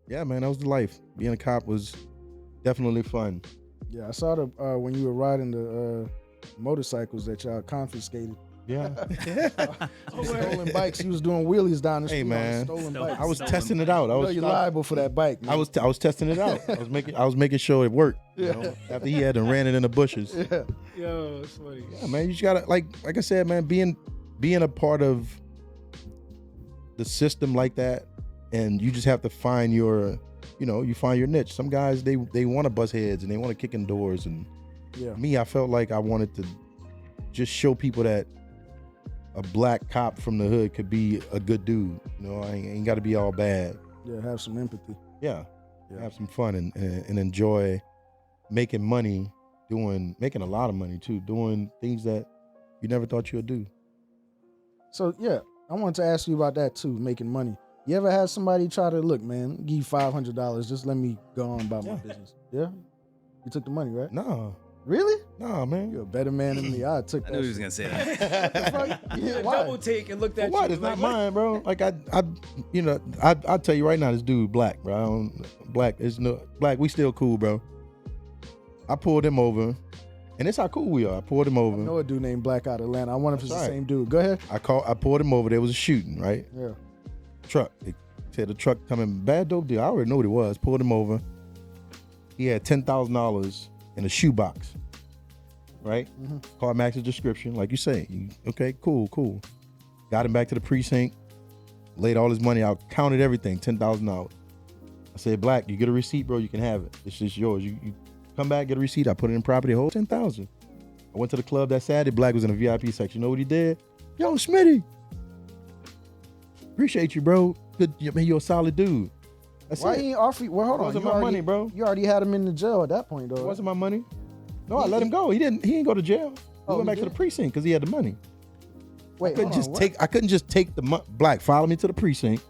Yeah, man, that was the life. Being a cop was definitely fun. Yeah, I saw the when you were riding the motorcycles that y'all confiscated. Yeah. Stolen bikes. You was doing wheelies down the street Hey, man. on stolen bikes. I was Stolen testing it bike. out. You're liable for that bike, man. I was testing it out. I was making sure it worked. You know, after he had and ran it in the bushes. Yeah. Yo, it's funny. Yeah, man, you just gotta like I said, man, being a part of the system like that, and you just have to find your, you find your niche. Some guys they want to bust heads and they want to kick in doors, and Yeah. me, I felt like I wanted to just show people that a black cop from the hood could be a good dude. I ain't got to be all bad. Yeah, have some empathy. Yeah, Yeah. have some fun and enjoy making money, making a lot of money too, doing things that you never thought you would do. So yeah, I wanted to ask you about that too, making money. You ever had somebody try to look, man, give you $500, just let me go on about my business? Yeah, you took the money, right? Nah, Really? nah, man. You're a better man than me. I took I that. knew he was shit. gonna say that. Yeah, why? Double take and looked at What? you. It's like, not mine, bro. Like I'll tell you right now, this dude black, bro. Black is no black. We still cool, bro. I pulled him over, and it's how cool we are. I pulled him I over. know a dude named Black out of Atlanta. I wonder if it's That's the right. same dude. Go ahead. I pulled him over. There was a shooting, right? Yeah. Truck. It said the truck coming, bad dope deal. I already know what it was. Pulled him over. He had $10,000 in a shoebox. Right? Car matches description, like you say. Okay, cool. Got him back to the precinct. Laid all his money out. Counted everything. $10,000. I said, Black, you get a receipt, bro. You can have it. It's just yours. You come back, get a receipt. I put it in property. Hold $10,000. I went to the club that Saturday. Black was in the VIP section. You know what he did? Yo, Smitty. Appreciate you, bro. Good, man. You're a solid dude. That's Why it. he ain't offer you? Well, hold It on. wasn't You my already- money, bro. You already had him in the jail at that point, though. It wasn't my money. No, I let him go. He didn't go to jail. He Oh, went he back to did? the precinct because he had the money. Wait, I couldn't hold just on, what? take. I couldn't just take the Black. Follow me to the precinct.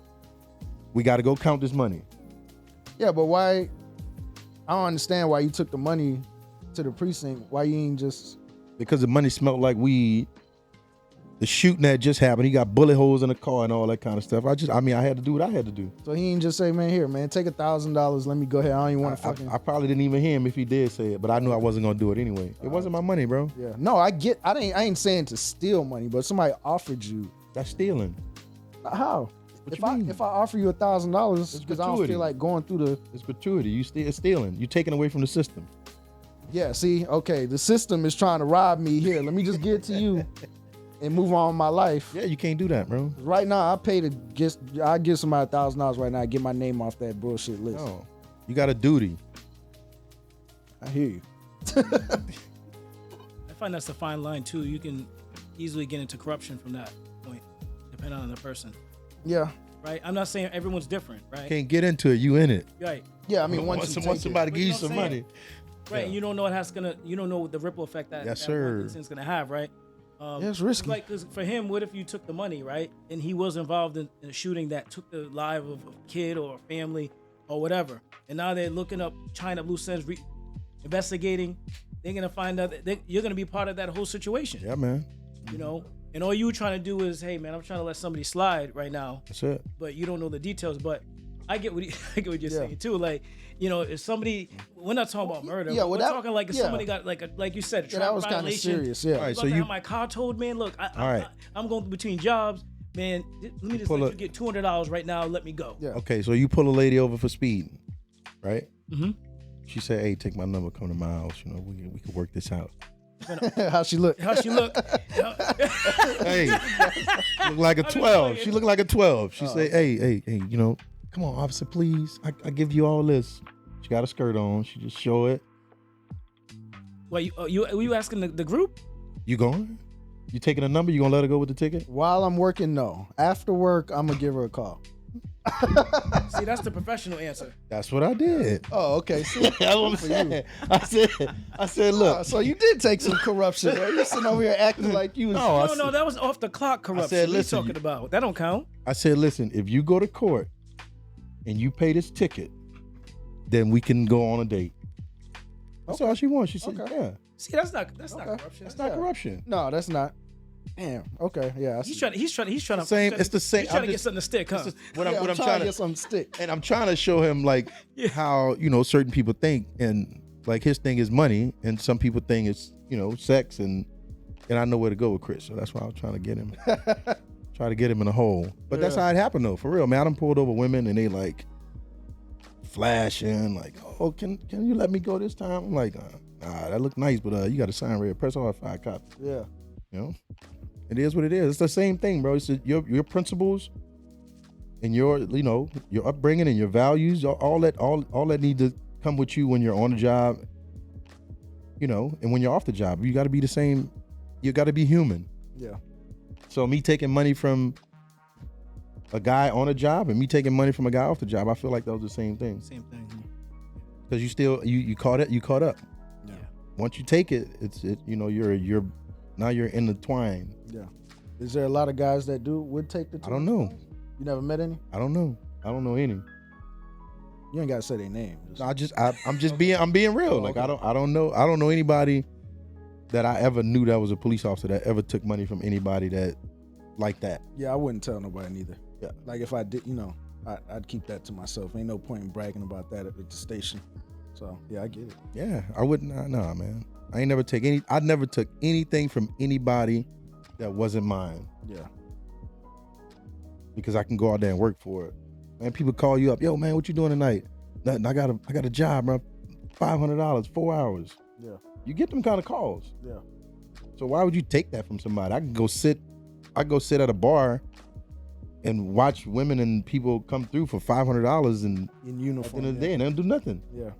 We got to go count this money. Yeah, but why? I don't understand why you took the money to the precinct. Why you ain't just? Because the money smelled like weed. The shooting that just happened. He got bullet holes in the car and all that kind of stuff. I had to do what I had to do. So he ain't just say, man, here, man, take $1,000. Let me go ahead. I don't even want to fucking. I probably didn't even hear him if he did say it, but I knew I wasn't gonna do it anyway. It wasn't my money, bro. Yeah. No, I get. I ain't saying to steal money, but somebody offered you. That's stealing. How? What If you mean? I offer you $1,000 because I don't gratuity. feel like going through the. It's gratuity. It's stealing. You taking away from the system. Yeah. See. Okay. The system is trying to rob me here. Let me just get to you. And move on with my life. Yeah, you can't do that, bro. Right now, I give somebody $1,000 right now. Get my name off that bullshit list. No, you got a duty. I hear you. I find that's a fine line too. You can easily get into corruption from that point, depending on the person, Yeah. right? I'm not saying everyone's different, right? Can't get into it. You in it. Right, Yeah. I mean, once you take somebody it. give you But you some know what I'm money. right. And you don't know you don't know the ripple effect that Yes, that sir. one incident's gonna have, right? Yeah, it's risky. Like, cause for him, what if you took the money, right? And he was involved in a shooting that took the life of a kid or a family or whatever. And now they're looking up, China loose ends, investigating. They're gonna find out that you're gonna be part of that whole situation, Yeah, man. you know. And all you trying to do is, hey, man, I'm trying to let somebody slide right now, That's it. but you don't know the details. But I get what I get what you're Yeah. saying too. Like, you know, if somebody, we're not talking about murder. yeah, we're well, that- talking like if yeah. somebody got like you said, a Yeah, that was kind of violation. serious. Yeah. All right, So so you my car towed, man. Look, All right. I'm going between jobs, man. Let me just pull let a- you get $200 right now. Let me go. Yeah. okay? So you pull a lady over for speeding, right? Mhm. She said, "Hey, take my number. Come to my house. You know, we can work this out." How she look? How she look? Hey, look like a 12. She looked like a 12. She said, hey, you know, come on, officer, please. I give you all this. She got a skirt on. She just show it. Well, were you asking the group? You going? You taking a number? You gonna let her go with the ticket? While I'm working, no. After work, I'm gonna give her a call. See, that's the professional answer. That's what I did. Oh, okay. See, That's what I'm saying. I said, look. so you did take some corruption. Right? You sitting over here acting like you was. No, No, that was off the clock corruption. said, What are you listen, talking about? That don't count. I said, listen, if you go to court and you pay this ticket, then we can go on a date. That's all she wants. She said, Okay. yeah. See, that's not corruption. That's not corruption. No, that's not. Damn. Okay. Yeah. I see. He's trying to Same. It's the same. He's trying to get something to stick, huh? What Yeah, I'm I'm trying to get something to stick. and I'm trying to show him like Yeah. how certain people think, and like his thing is money, and some people think it's sex, and I know where to go with Chris, so that's why I was trying to get him, in a hole. But that's how it happened though, for real, man. I done pulled over women and they like flashing, like, oh, can you let me go this time? I'm like, nah, that look nice, but you got to sign red. Press all 5 copies. Yeah. It is what it is. It's the same thing, bro. It's your principles and your upbringing and your values. All that need to come with you when you're on the job, and when you're off the job. You got to be the same. You got to be human. Yeah. So me taking money from a guy on a job and me taking money from a guy off the job, I feel like that was the same thing. Same thing. Because you still you caught it. You caught up. Yeah. Once you take it, you're now you're intertwined. Yeah. Is there a lot of guys that would take the? I don't know. You never met any? I don't know any. You ain't gotta say their name. I'm being real. Oh, like okay. I don't know anybody that I ever knew that was a police officer that ever took money from anybody that like that. Yeah, I wouldn't tell nobody neither. Yeah. Like if I did, I'd keep that to myself. Ain't no point in bragging about that at the station. So yeah, I get it. Yeah, I wouldn't. Nah, man. I never took anything from anybody that wasn't mine. Yeah. Because I can go out there and work for it. Man, people call you up, yo, man, what you doing tonight? Nothing. I got a job, bro. $500, 4 hours. Yeah. You get them kind of calls. Yeah. So why would you take that from somebody? I can go sit at a bar and watch women and people come through for $500 and in uniform. at the end of the day, and they don't do nothing. Yeah.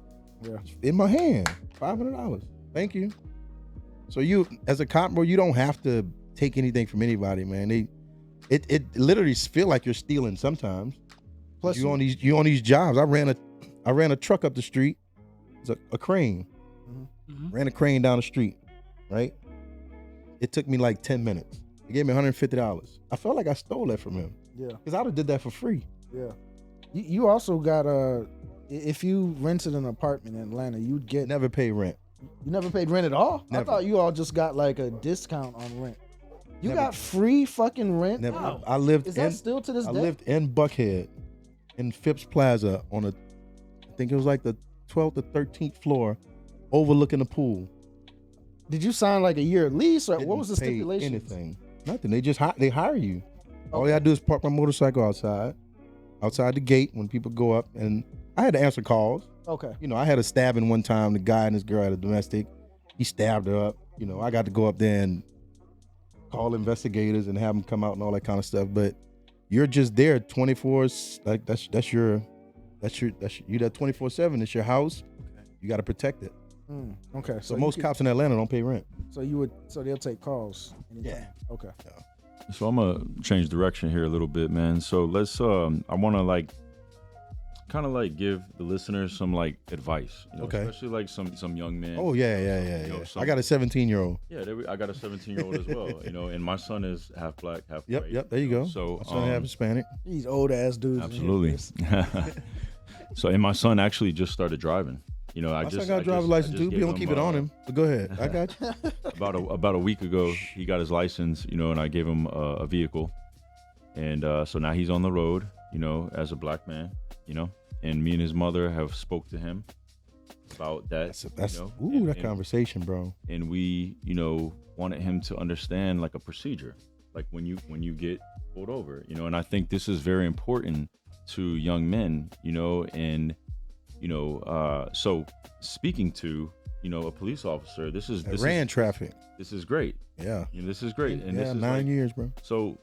Yeah. In my hand, $500. Thank you. So you, as a cop, bro, you don't have to take anything from anybody, man. It literally feel like you're stealing sometimes. Plus you on these jobs. I ran a truck up the street. It's a crane. Mm-hmm. Ran a crane down the street, right? It took me like 10 minutes. He gave me $150. I felt like I stole that from him. Yeah. Because I would have did that for free. Yeah. You also got if you rented an apartment in Atlanta, you'd get Never pay rent. You never paid rent at all? Never. I thought you all just got like a discount on rent. You Never. got free fucking rent? Never. Wow. I lived Is that still to this I day? lived in Buckhead, in Phipps Plaza I think it was like the 12th or 13th floor, overlooking the pool. Did you sign like a year lease or Didn't what was the pay stipulation? Anything. Nothing. They just they hire you. All Okay. you gotta do is park my motorcycle outside the gate when people go up, and I had to answer calls. Okay. I had a stabbing one time. The guy and his girl had a domestic. He stabbed her up. I got to go up there and call investigators and have them come out and all that kind of stuff. But you're just there 24. Like that's you that 24/7. It's your house. You got to protect it. Okay. So most cops in Atlanta don't pay rent. So they'll take calls anytime. Yeah. Okay. So I'm gonna change direction here a little bit, man. So let's I want to kind of give the listeners some advice, Okay. especially some young men. Oh yeah. Some- I got a 17-year-old. Yeah, I got a 17-year-old as well, and my son is half black, half Yep. white. Yep. There you go. So my son half Hispanic. These old ass dudes. in here, absolutely. Chris. So and my son actually just started driving. I My son just got a driver's license too. We gave don't keep it on him. But go ahead. I got you. About a week ago, he got his license, and I gave him a vehicle, and so now he's on the road, as a black man, and me and his mother have spoke to him about that. That's and conversation, bro. And we, wanted him to understand a procedure, when you get pulled over, and I think this is very important to young men, and so speaking to a police officer, this is traffic. this is great. Yeah. This is great, and this is 9 years, bro. So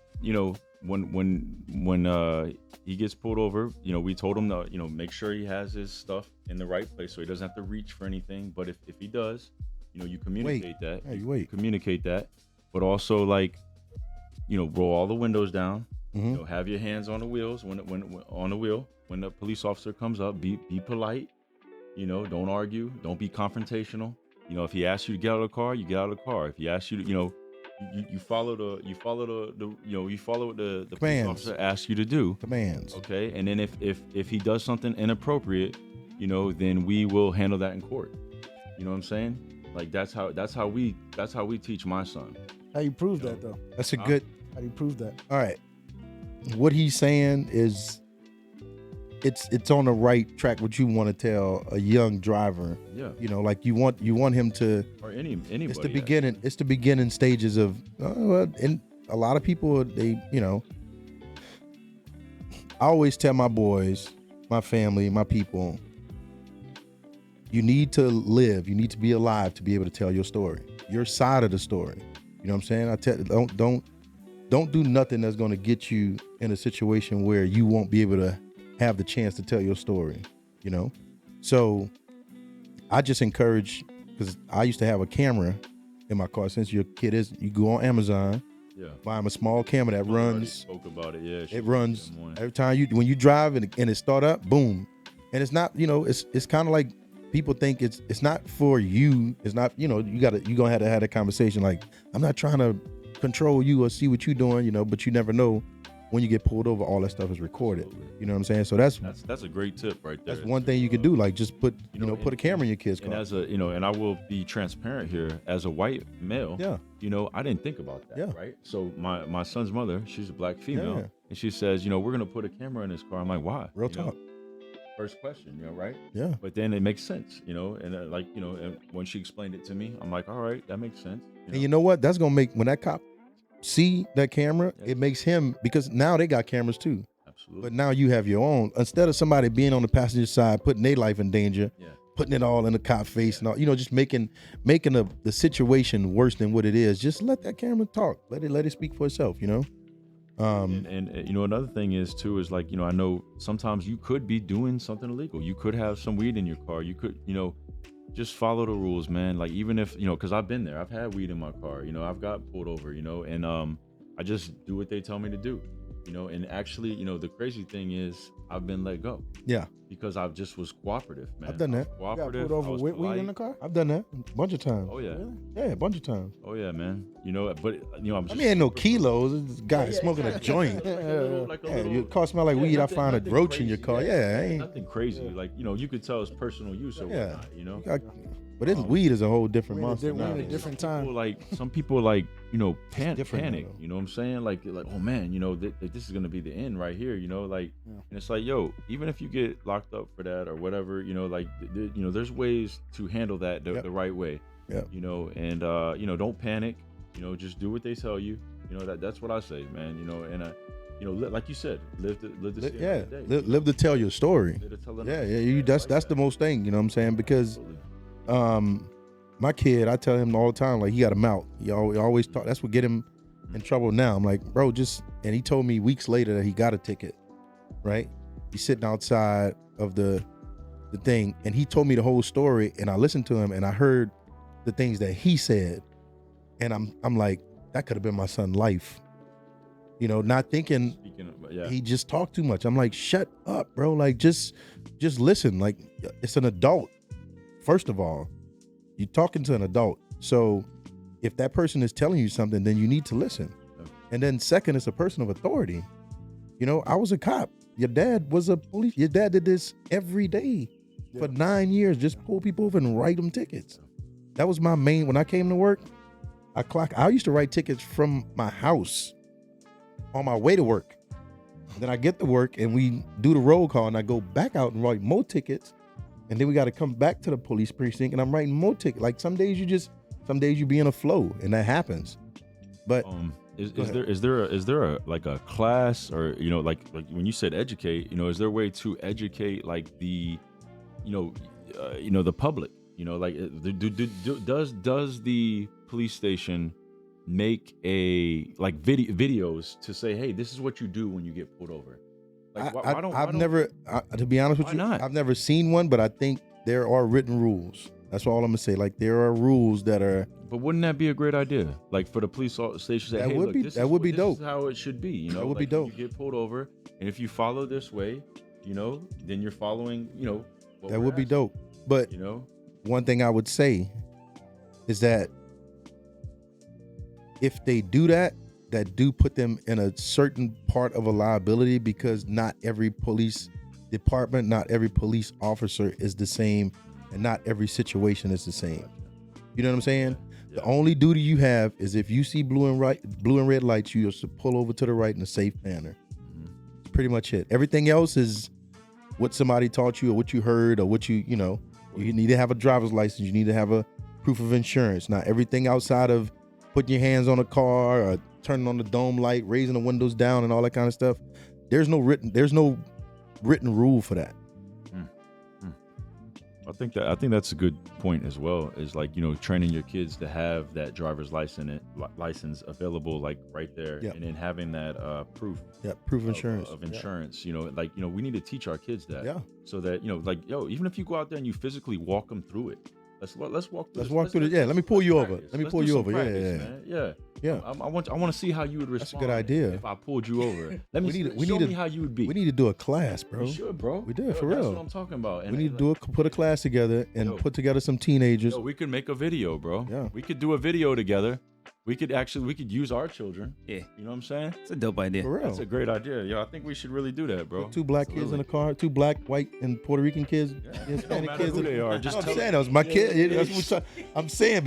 when he gets pulled over, we told him to make sure he has his stuff in the right place so he doesn't have to reach for anything. But if he does, you communicate that. Hey, you wait. Communicate that, but also roll all the windows down. Mhm. Have your hands on the wheels when on the wheel. When the police officer comes up, be polite. Don't argue. Don't be confrontational. If he asks you to get out of the car, you get out of the car. If he asks you to, you follow what the police Commands. officer asks you to do. Commands. Okay, and then if he does something inappropriate, then we will handle that in court. You know what I'm saying? That's how we teach my son. How you prove that though? That's a good. How do you prove that? All right. What he's saying is, it's on the right track. What you want to tell a young driver, Yeah. you know, like you want him to. Or anybody. It's the beginning. It's the beginning stages of, and a lot of people, they, you know. I always tell my boys, my family, my people, you need to live. You need to be alive to be able to tell your story, your side of the story. You know what I'm saying? Don't do nothing that's going to get you in a situation where you won't be able to have the chance to tell your story. You know, so I just encourage, because I used to have a camera in my car. Since your kid is, you go on Amazon. Yeah. Buy him a small camera that runs. Spoke about it. Yeah. It runs every time when you drive and it start up, boom. And it's not, you know, it's kind of like people think it's not for you. It's not, you know, you're gonna have to have that conversation. Like, I'm not trying to control you or see what you're doing, you know, but you never know when you get pulled over, all that stuff is recorded. Absolutely. You know what I'm saying? So that's a great tip right there. That's one thing you could do. Like, just put put a camera in your kid's car. And as a, you know, and I will be transparent here, as a white male, Yeah. you know, I didn't think about that, Yeah. right? So my son's mother, she's a black female, Yeah. and she says, you know, we're gonna put a camera in his car. I'm like, why? Real You know, talk. first question, you know, right? Yeah. But then it makes sense, you know, and like, you know, and when she explained it to me, I'm like, all right, that makes sense. And you know what? That's gonna make, when that cop see that camera, it makes him, because now they got cameras too. Absolutely. But now you have your own. Instead of somebody being on the passenger side, putting their life in danger, putting it all in the cop face and all, you know, just making the situation worse than what it is. Just let that camera talk. Let it speak for itself, you know? And you know, another thing is too, is like, you know, I know sometimes you could be doing something illegal. You could have some weed in your car. You could, you know, just follow the rules, man. Like, even if, you know, because I've been there, I've had weed in my car, you know, I've got pulled over, you know, and I just do what they tell me to do, you know. And actually, you know, the crazy thing is I've been let go. Yeah. Because I just was cooperative, man. I've done that. You got Cooperative. pulled over I was with weed polite. in the car? I've done that a bunch of times. Oh yeah. Really? Yeah, a bunch of times. Oh yeah, man. You know, but you know, I'm I just mean, ain't no kilos. It's this guy smoking a joint. like a Yeah, little, your car smell like weed. nothing- I find a nothing roach in your crazy. car. Yeah, ain't. nothing crazy. Like, you know, you could tell it's personal use or Yeah. whatnot, you know. But it's weed is a whole different We're in a monster. di- we're in a nowadays. different People time. like some people like, you know, different now, panic. though. You know what I'm saying? Like oh man, you know, this is gonna be the end right here. You know, like, and it's like, yo, even if you get locked up for that or whatever, you know, like, you know, there's ways to handle that the right way. Yep. You know, and you know, don't panic. You know, just do what they tell you. You know, that's what I say, man. You know, and you know, like you said, live to see Yeah, another day. live to tell your story. Live to tell Yeah, another yeah. day. That's the most thing. You know what I'm saying? Because Absolutely. my kid, I tell him all the time, like, he got a mouth. He always talk. That's what get him in trouble now. I'm like, bro, and he told me weeks later that he got a ticket, right? He's sitting outside of the thing, and he told me the whole story, and I listened to him, and I heard the things that he said, and I'm like, that could have been my son's life. You know, not thinking Speaking of, yeah. he just talked too much. I'm like, shut up, bro. Like, just listen. Like, it's an adult. First of all, you're talking to an adult. So if that person is telling you something, then you need to listen. And then second, it's a person of authority. You know, I was a cop. Your dad was a police. Your dad did this every day for 9 years. Just pull people over and write them tickets. That was my main, when I came to work, I used to write tickets from my house on my way to work. Then I get to work and we do the roll call and I go back out and write more tickets. And then we got to come back to the police precinct and I'm writing more tickets. Like, some days you be in a flow and that happens. But is there a like a class, or, you know, like when you said educate, you know, is there a way to educate like the, you know, the public, you know, like does the police station make a like videos to say, hey, this is what you do when you get pulled over? Like, to be honest with why you, not? I've never seen one, but I think there are written rules. That's all I'm gonna say. Like, there are rules that are. But wouldn't that be a great idea? Like, for the police station, say, That hey, would look, be- this that is would be this dope. is how it should be. You know, That would be like, dope. You get pulled over, and if you follow this way, you know, then you're following, you know, what That we're would be asking, dope. But You know, one thing I would say is that if they do that do put them in a certain part of a liability, because not every police department, not every police officer is the same, and not every situation is the same. You know what I'm saying? The only duty you have is if you see blue and red lights, you are to pull over to the right in a safe manner. That's pretty much it. Everything else is what somebody taught you or what you heard or what you know. You need to have a driver's license. You need to have a proof of insurance. Now, everything outside of putting your hands on a car or turning on the dome light, raising the windows down and all that kind of stuff, there's no written rule for that. I think that's a good point as well. Is like, you know, training your kids to have that driver's license available, like right there, and then having that proof. Yeah, proof of insurance. Of insurance. You know, like, you know, we need to teach our kids that. Yeah. So that, you know, like, even if you go out there and you physically walk them through it. Let's walk through. Let me pull you over. Let me pull you over. Yeah. I want to see how you would respond. That's a good idea. If I pulled you over, show me how you would be. We need to do a class, bro. We should, bro. We did, for That's real. what I'm talking about. And we need to put a class together and put together some teenagers. We could make a video, bro. Yeah. We could do a video together. We could use our children. Yeah. You know what I'm saying? It's a dope idea. For real. That's a great idea. Yo, I think we should really do that, bro. Two black kids in the car, two black, white, and Puerto Rican kids. Hispanic kids. Who they are. Just I'm saying that was my kid. That's what I'm saying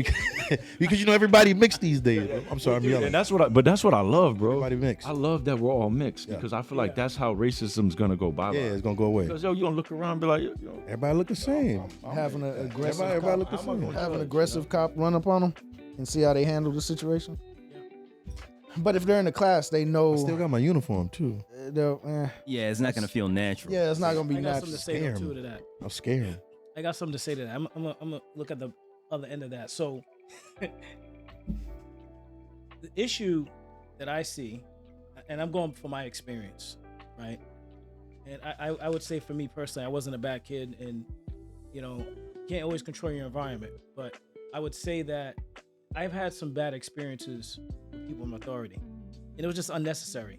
because you know everybody mixed these days. Bro. I'm sorry, I'm yelling. And that's what I love, bro. Everybody mixed. I love that we're all mixed because I feel like that's how racism's gonna go bye. Yeah, it's gonna go away. Because you gonna look around and be like, everybody look the same. Having an aggressive everybody look the same. Have an aggressive cop run up on them and see how they handle the situation. But if they're in the class, they know. I still got my uniform too. Yeah, it's not gonna feel natural. Yeah, it's not gonna be I got natural. something to say to that. I'm scared. I got something to say to that. I'm gonna look at the other end of that. So the issue that I see, and I'm going for my experience, right? And I would say for me personally, I wasn't a bad kid, and you know, can't always control your environment. But I would say that I've had some bad experiences with people in authority, and it was just unnecessary.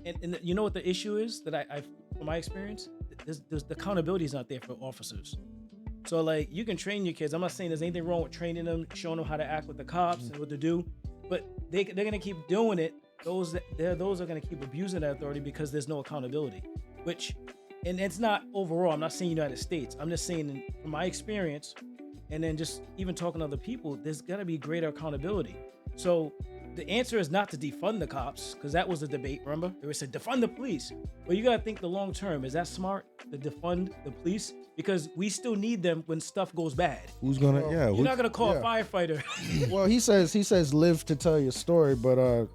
And you know what the issue is that I from my experience, the accountability is not there for officers. So like, you can train your kids. I'm not saying there's anything wrong with training them, showing them how to act with the cops and what to do, but they're gonna keep doing it. Those are gonna keep abusing that authority because there's no accountability. And it's not overall. I'm not saying United States. I'm just saying from my experience, and then just even talking to other people, there's gotta be greater accountability. So the answer is not to defund the cops, because that was a debate, remember? They said defund the police. But you gotta think the long term. Is that smart to defund the police? Because we still need them when stuff goes bad. Who's gonna? You're not gonna call a firefighter. Well, he says live to tell your story, but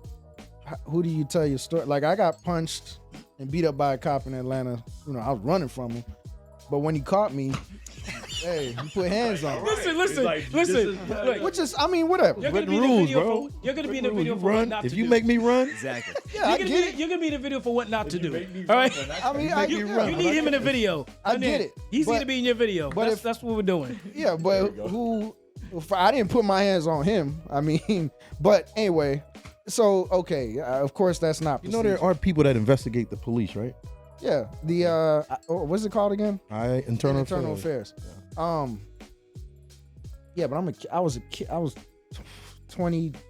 who do you tell your story? Like, I got punched and beat up by a cop in Atlanta. You know, I was running from him, but when he caught me, hey, he put hands on me. Listen. Look, Which is, I mean, whatever. you're gonna be rules, in the video bro. you're gonna be in the video for run. what not to If do. you make me run, Exactly. Yeah, I get it. You're gonna be in the video for what not to do. All right. I mean, You need him in the video. I get it. He's But- gonna be in your video. but That's what we're doing. Yeah, but I didn't put my hands on him. I mean, but anyway, so, okay, of course that's not you know there are people that investigate the police, right? Yeah, what's it called again? Internal Affairs. Yeah, but I was 26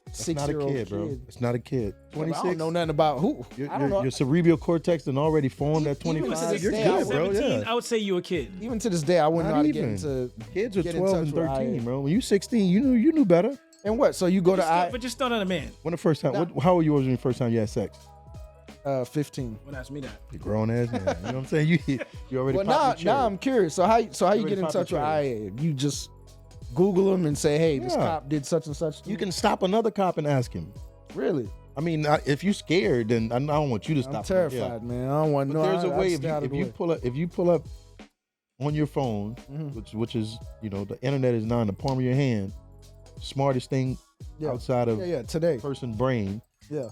That's not year old a kid, bro. It's not a kid. 26. I don't know nothing about who. I don't know. Your cerebral cortex done already formed at Even 25. to You're this day, good, bro. 17, Yeah. I would say you a kid. Even to this day, I wouldn't know how to get even. into. Kids are get in 12 touch and with 13, IA. bro. When you 16, you knew better. And what? So you go to But you're still not a man. When the first time? How old you was when the first time you had sex? 15. Don't ask me that. You grown ass man. You know what I'm saying? You already. Well, popped your now cherry. I'm curious. So how you already get in popped touch with your IA? You just Google them and say, hey, this Yeah. cop did such and such. You can stop another cop and ask him. Really? I mean, if you're scared, then I don't want you to stop. I'm terrified, man. I don't want But no. there's a way I'd stay out of the way. if you pull up on your phone, Mhm. which is the internet is now in the palm of your hand, smartest thing Yeah. outside of today. person brain. Yeah.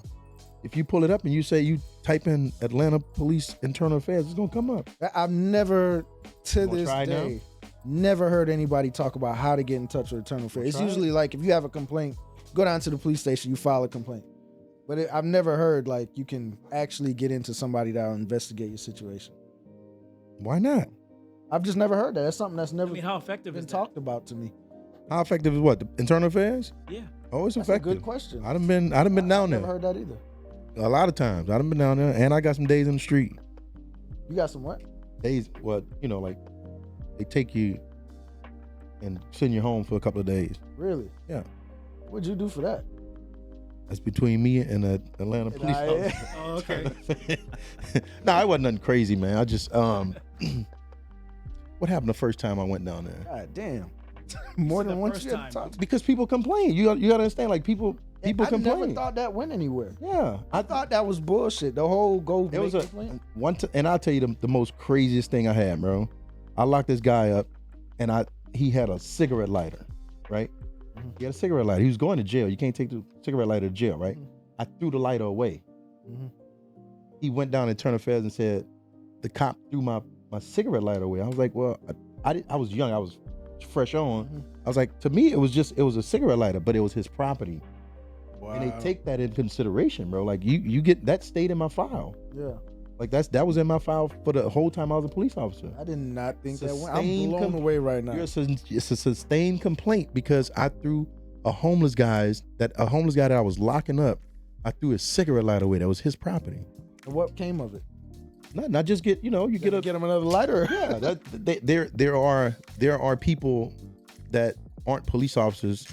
If you pull it up and you say you type in Atlanta Police Internal Affairs, it's gonna come up. I've never, to Wanna this try it now? day, never heard anybody talk about how to get in touch with Internal Affairs. It's try it? usually like if you have a complaint, go down to the police station, you file a complaint. But I've never heard like you can actually get into somebody that'll investigate your situation. Why not? I've just never heard that. That's something that's never I mean, how effective been is that? talked about to me. How effective is what? The Internal Affairs? Yeah. Oh, it's That's a effective. good question. I done been down I've never there heard that either. a lot of times. I done been down there, and I got some days in the street. You got some what? Days, what like they take you and send you home for a couple of days. Really? Yeah. What'd you do for that? That's between me and the Atlanta police officer. Oh, okay. No, I wasn't nothing crazy, man. I just what happened the first time I went down there? God damn. More than the once first you had to time. talk. Because people complain. You gotta understand, like people I complain. never thought that went anywhere. Yeah, I thought that was bullshit. The whole go. it was make a complaint. and I'll tell you the most craziest thing I had, bro. I locked this guy up, and he had a cigarette lighter, right? He had a cigarette lighter. He was going to jail. You can't take the cigarette lighter to jail, right? I threw the lighter away. He went down to Internal Affairs and said, the cop threw my cigarette lighter away. I was like, well, I was young. I was fresh on. I was like, to me, it was a cigarette lighter, but it was his property. Wow. And they take that in consideration, bro. Like you get that stayed in my file. Yeah. Like that was in my file for the whole time I was a police officer. I did not think that went. I'm Sustained blown away right now. It's a sustained complaint because I threw a homeless guy that I was locking up. I threw his cigarette lighter away. That was his property. And what came of it? Nothing. I just get you get Get him another lighter. yeah. There are people that aren't police officers.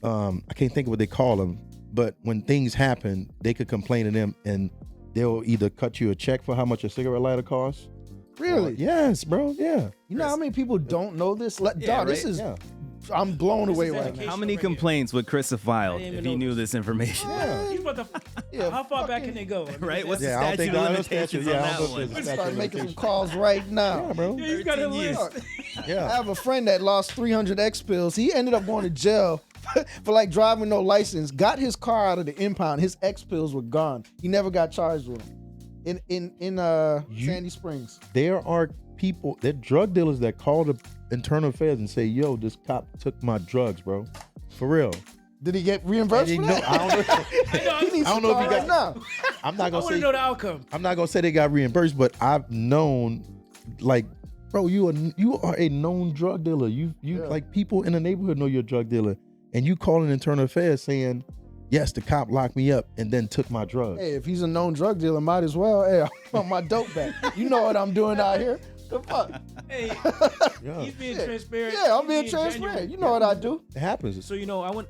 I can't think of what they call them, but when things happen, they could complain to them, and they'll either cut you a check for how much a cigarette lighter costs. Really? Yes, bro. Yeah. You know how many people don't know this? Dog, this right? is. Yeah. I'm blown This away is right education. now. How many right here. complaints would Chris have filed I didn't if even he know knew this. this information? Yeah. He's about to, Yeah, how far back fucking- can they go? Right? What's Yeah, I the don't think statute of I know limitations statute. on Yeah, I that don't one? know if there's a Start statute of making some limitations. calls right now. Yeah, bro. Yeah, he's got a 13 years. list. I Yeah. have a friend that lost 300 X pills. He ended up going to jail for like driving no license. Got his car out of the impound. His X pills were gone. He never got charged with them. In Sandy Springs. There are people, they're drug dealers that call the Internal Affairs and say, "Yo, this cop took my drugs, bro." For real. Did he get reimbursed for that? I don't know. He needs I don't to know if call he right got. now. I'm not I gonna want to say. know the outcome. I'm not gonna say they got reimbursed, but I've known, like, bro, you are a known drug dealer. You Yeah. like people in the neighborhood know you're a drug dealer, and you calling Internal Affairs saying, "Yes, the cop locked me up and then took my drugs." Hey, if he's a known drug dealer, might as well. Hey, I want my dope back. You know what I'm doing out here. The fuck? Hey, Yeah. he's being transparent. Yeah, I'm He's being transparent. genuine. You know what I do. It happens. So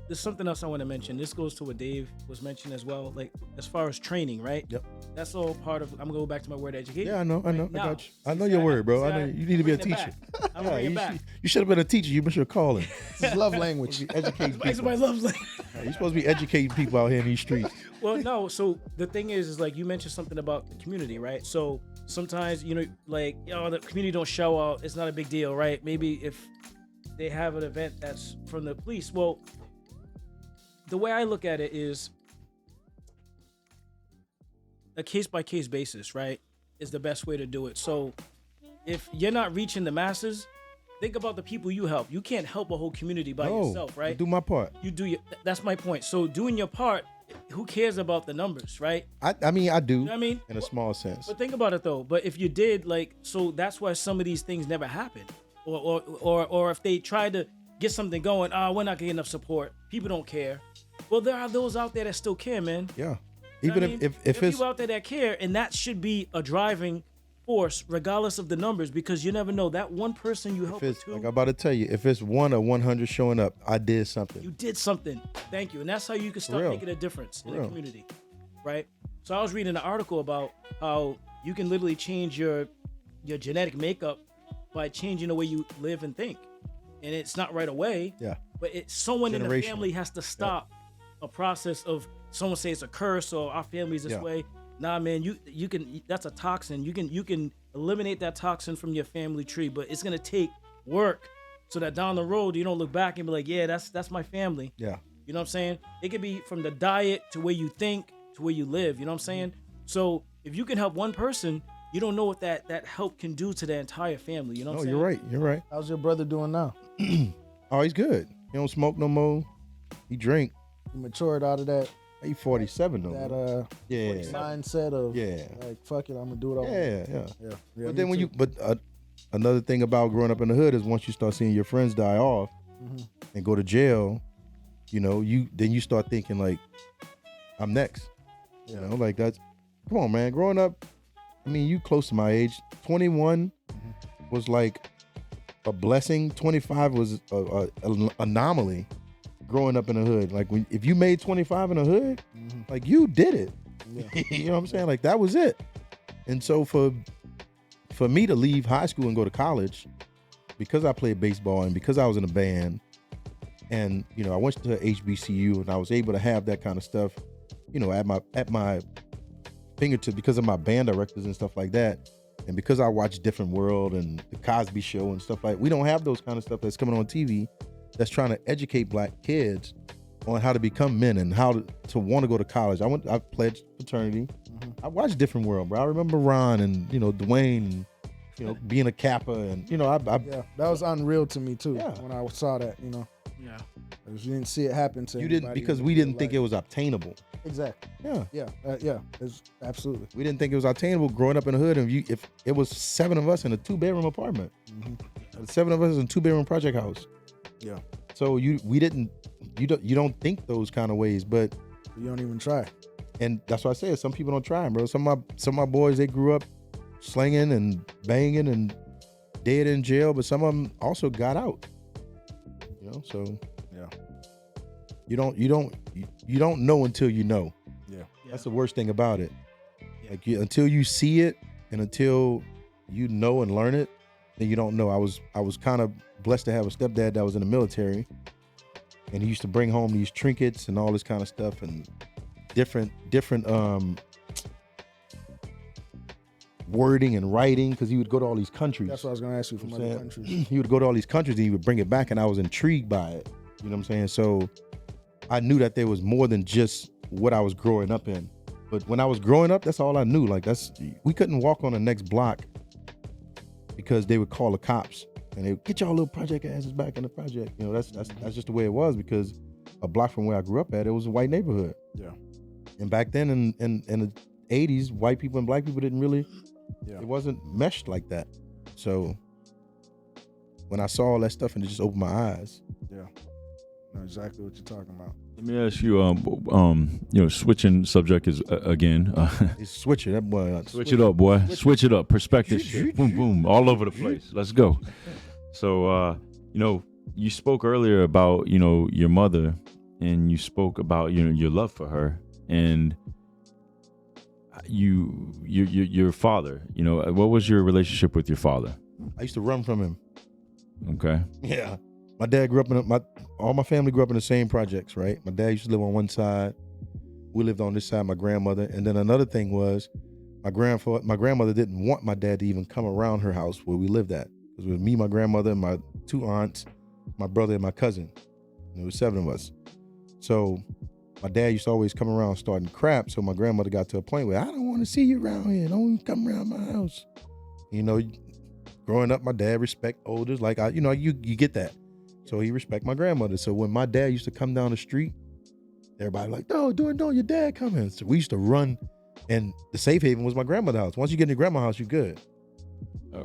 there's something else I want to mention. This goes to what Dave was mentioning as well. Like as far as training, right? Yep. That's all part of. I'm gonna go back to my word education. Yeah, I know. I Right now. got you. I See, know see, your word, bro. see, I know you need to be a bringing it teacher. back. I'm bringing it back. You should have been a teacher. You should have called it. It's love language. Educating Like people. somebody loves like. You're supposed to be educating people out here in these streets. Well, no. So the thing is like you mentioned something about the community, right? So sometimes the community don't show out. It's not a big deal, right? Maybe if they have an event that's from the police. Well, the way I look at it is a case by case basis, right? Is the best way to do it. So if you're not reaching the masses, think about the people you help. You can't help a whole community by yourself, right? Do my part. You do your. That's my point. So doing your part. Who cares about the numbers, right? I mean, I do. You know what I mean? In a small sense. But think about it though. But if you did, so that's why some of these things never happen. Or if they try to get something going, we're not getting enough support. People don't care. Well, there are those out there that still care, man. Yeah. You know Even what I mean? if There are it's people out there that care, and that should be a driving force, regardless of the numbers, because you never know that one person you help if it's with like too. I'm about to tell you, if it's 1 or 100 showing up, I did something. You did something. Thank you. And that's how you can start real. making a difference in the real. community, right? So I was reading an article about how you can literally change your genetic makeup by changing the way you live and think. And it's not right away, Yeah. but someone in the Generational. family has to stop a process of someone say it's a curse or our family's this Yeah. way. Nah, man, you can, that's a toxin. You can eliminate that toxin from your family tree, but it's gonna take work so that down the road you don't look back and be like, yeah, that's my family. Yeah. You know what I'm saying? It could be from the diet to where you think to where you live. You know what I'm saying? So if you can help one person, you don't know what that help can do to the entire family. You know what No, I'm saying? you're right. You're right. How's your brother doing now? Oh, he's good. He don't smoke no more. He drink. He matured out of that He 47 though. yeah. mindset of Yeah. like fuck it, I'm gonna do it all. Yeah. Yeah. But then another thing about growing up in the hood is once you start seeing your friends die off and go to jail, you start thinking like, I'm next. You know, like that's, come on, man. Growing up, I mean, you close to my age. 21 was like a blessing. 25 was an anomaly. growing up in the hood. Like if you made 25 in the hood, like you did it. Yeah. You know what I'm saying? Like that was it. And so for me to leave high school and go to college, because I played baseball and because I was in a band, and I went to HBCU and I was able to have that kind of stuff, at my fingertips because of my band directors and stuff like that, and because I watch Different World and the Cosby Show and stuff we don't have those kind of stuff that's coming on TV that's trying to educate black kids on how to become men and how to want to go to college. I pledged fraternity. I watched Different World, bro. I remember Ron and Dwayne, being a Kappa, and yeah, that was unreal to me too. Yeah. When I saw that, Yeah. because you didn't see it happen to you didn't because we didn't think it was obtainable. Exactly. Yeah, It's absolutely. we didn't think it was obtainable growing up in the hood. And if it was 7 of us in a 2-bedroom apartment, 7 of us in a 2-bedroom project house. Yeah. So you don't think those kind of ways, but You don't even try. and that's why I say some people don't try, bro. Some of my boys, they grew up slinging and banging and dead in jail, but some of them also got out. So Yeah. you don't know until you know. Yeah. That's the worst thing about it. Yeah. Like until you see it and until you know and learn it, then you don't know. I was kind of blessed to have a stepdad that was in the military, and he used to bring home these trinkets and all this kind of stuff and different wording and writing, because he would go to all these countries. That's what I was going to ask you from other countries. He would go to all these countries and he would bring it back, and I was intrigued by it. You know what I'm saying? So I knew that there was more than just what I was growing up in. But when I was growing up, that's all I knew. Like we couldn't walk on the next block because they would call the cops and they would get y'all little project asses back in the project. That's just the way it was, because a block from where I grew up at, it was a white neighborhood. Yeah. And back then in the 80s, white people and black people didn't really, it wasn't meshed like that. So when I saw all that stuff, and it just opened my eyes. Yeah. Know exactly what you're talking about. Let me ask you, switching subject is again. It's switching that boy. Switch it up, boy. Switch it up. Perspective shit. Boom, boom, all over the place. Let's go. So, you spoke earlier about, your mother, and you spoke about, your love for her, and your father. What was your relationship with your father? I used to run from him. Okay. Yeah. My dad grew up all my family grew up in the same projects, right? My dad used to live on one side. We lived on this side, my grandmother. And then another thing was my grandmother didn't want my dad to even come around her house where we lived at. It was me, my grandmother, and my 2 aunts, my brother, and my cousin. There was 7 of us. So my dad used to always come around starting crap. So my grandmother got to a point where, I don't want to see you around here. Don't even come around my house. Growing up, my dad respect elders. Like you get that. So he respect my grandmother. So when my dad used to come down the street, everybody like, no, your dad coming. So we used to run, and the safe haven was my grandmother's house. Once you get in your grandma's house, you're good.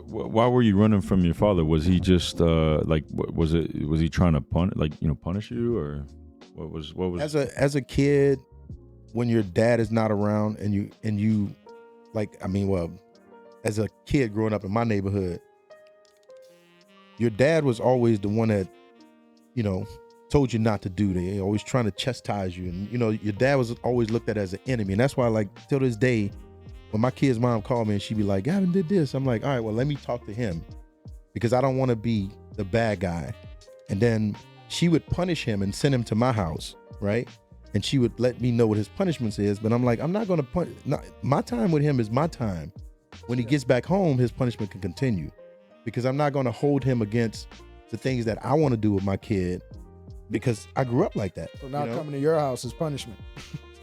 Why were you running from your father? Was he just was he trying to punish you, or what was? As a kid, when your dad is not around, and you as a kid growing up in my neighborhood, your dad was always the one that, told you not to do. They always trying to chastise you, and your dad was always looked at as an enemy. And that's why, like, till this day, when my kid's mom called me and she'd be like, Gavin did this, I'm like, all right, well, let me talk to him, because I don't want to be the bad guy. And then she would punish him and send him to my house, right? And she would let me know what his punishments is. But I'm like, I'm not going to punish. My time with him is my time. When he gets back home, his punishment can continue, because I'm not going to hold him against the things that I want to do with my kid, because I grew up like that. So now coming to your house is punishment.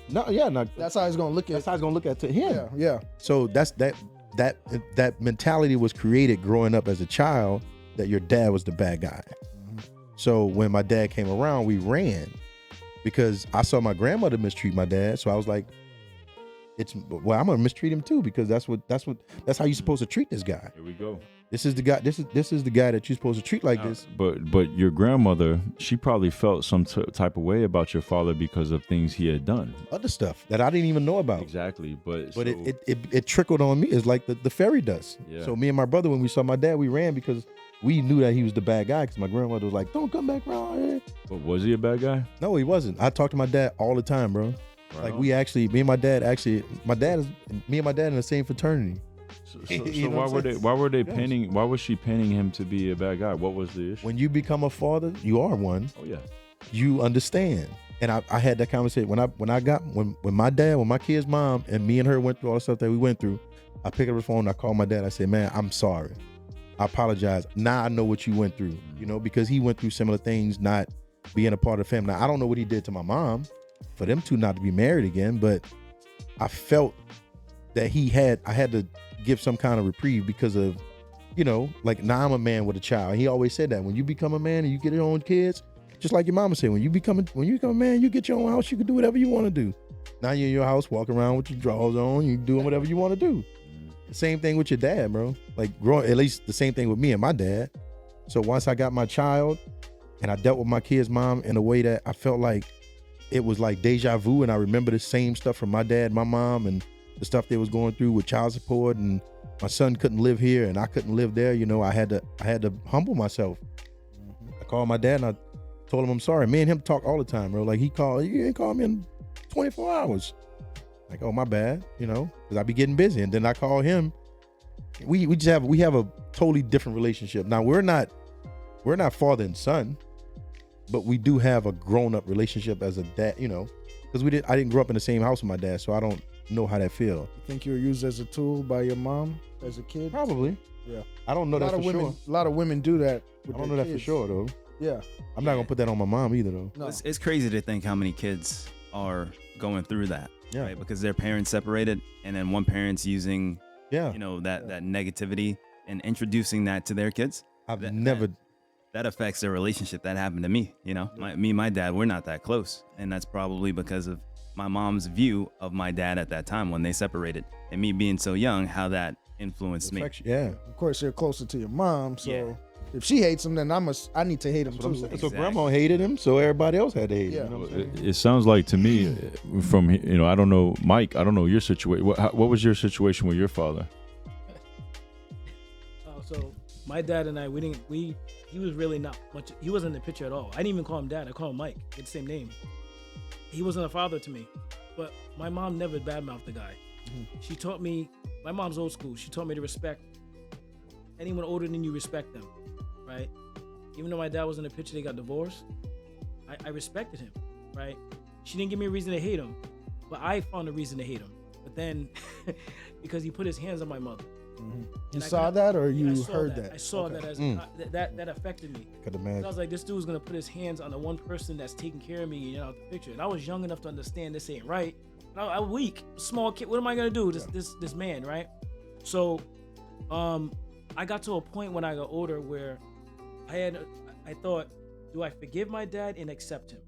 No. That's how he's going to look at it. That's how he's going to look at to him. Yeah. So that mentality was created growing up as a child, that your dad was the bad guy. Mm-hmm. So when my dad came around, we ran, because I saw my grandmother mistreat my dad. So I was like, I'm gonna mistreat him too, because that's how you're supposed to treat this guy. Here we go. This is the guy. This is the guy that you're supposed to treat like this. But your grandmother, she probably felt some type of way about your father because of things he had done. Other stuff that I didn't even know about. Exactly, but it trickled on me. It's like the fairy dust. Yeah. So me and my brother, when we saw my dad, we ran, because we knew that he was the bad guy because my grandmother was like, "Don't come back around here." But was he a bad guy? No, he wasn't. I talked to my dad all the time, bro. Right Like on. me and my dad in the same fraternity. So You know what I'm saying? why were they Yes. painting? Why was she painting him to be a bad guy? What was the issue? When you become a father, you are one. Oh yeah. You understand. And I had that conversation when my kid's mom and me and her went through all the stuff that we went through. I picked up the phone, I called my dad, I said, "Man, I'm sorry. I apologize. Now I know what you went through," because he went through similar things, not being a part of the family. Now, I don't know what he did to my mom for them two not to be married again, but I felt that I had to give some kind of reprieve because of, like now I'm a man with a child. He always said that when you become a man and you get your own kids, just like your mama said, when you become a man, you get your own house, you can do whatever you want to do. Now you're in your house, walking around with your drawers on, you doing whatever you want to do. The same thing with your dad, bro. Like at least the same thing with me and my dad. So once I got my child and I dealt with my kid's mom in a way that I felt like it was like deja vu, and I remember the same stuff from my dad, my mom, and the stuff they was going through with child support, and my son couldn't live here and I couldn't live there. I had to humble myself. I called my dad and I told him I'm sorry. Me and him talk all the time, bro. Like you ain't called me in 24 hours. Like, oh, my bad, because I be getting busy. And then I call him. We have a totally different relationship. Now we're not father and son, but we do have a grown up relationship as a dad, because I didn't grow up in the same house with my dad, so I don't know how that feel. You think you were used as a tool by your mom as a kid? Probably. Yeah. I don't know that for sure. A lot of women do that. I don't know that for sure though. Yeah. I'm not gonna put that on my mom either though. No. It's crazy to think how many kids are going through that. Yeah. Right? Because their parents separated, and then one parent's using, Yeah. that negativity and introducing that to their kids. I've never. That affects their relationship. That happened to me. My dad, we're not that close, and that's probably because of my mom's view of my dad at that time when they separated, and me being so young, how that influenced me. Yeah. Of course, you're closer to your mom, so Yeah. if she hates him, then I need to hate him too. So Exactly. grandma hated him, so everybody else had to hate Yeah. him. You know what I'm saying? It sounds like to me, from I don't know, Mike. I don't know your situation. What was your situation with your father? So my dad and I, he was really not much. He wasn't in the picture at all. I didn't even call him dad. I call him Mike. It's the same name. He wasn't a father to me. But my mom never badmouthed the guy. She taught me. My mom's old school. She taught me to respect anyone older than you. Respect them, right? Even though my dad was in the picture, they got divorced. I respected him, right? She didn't give me a reason to hate him, but I found a reason to hate him. But then, because he put his hands on my mother. You saw that, or you I saw heard that? I saw that as that affected me. Could I imagine. was like, this dude's gonna put his hands on the one person that's taking care of me, out the picture. And I was young enough to understand this ain't right. I was weak, small kid. What am I gonna do? This man, right? So, I got to a point when I got older where I thought, do I forgive my dad and accept him?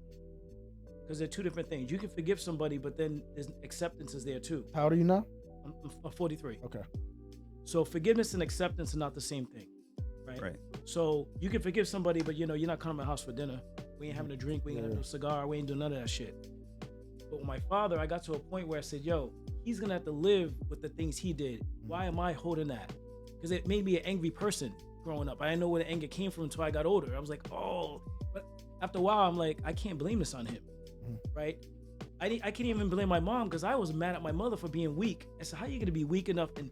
Because they're two different things. You can forgive somebody, but then there's acceptance is there too. How old are you now? I'm 43. Okay. So forgiveness and acceptance are not the same thing, right? Right. So you can forgive somebody, but you're not coming to my house for dinner. We ain't having a drink. We ain't having a cigar. We ain't doing none of that shit. But with my father, I got to a point where I said, yo, he's going to have to live with the things he did. Why am I holding that? Because it made me an angry person growing up. I didn't know where the anger came from until I got older. I was like, oh. But after a while, I'm like, I can't blame this on him, right? I can't even blame my mom because I was mad at my mother for being weak. I said, how are you going to be weak enough and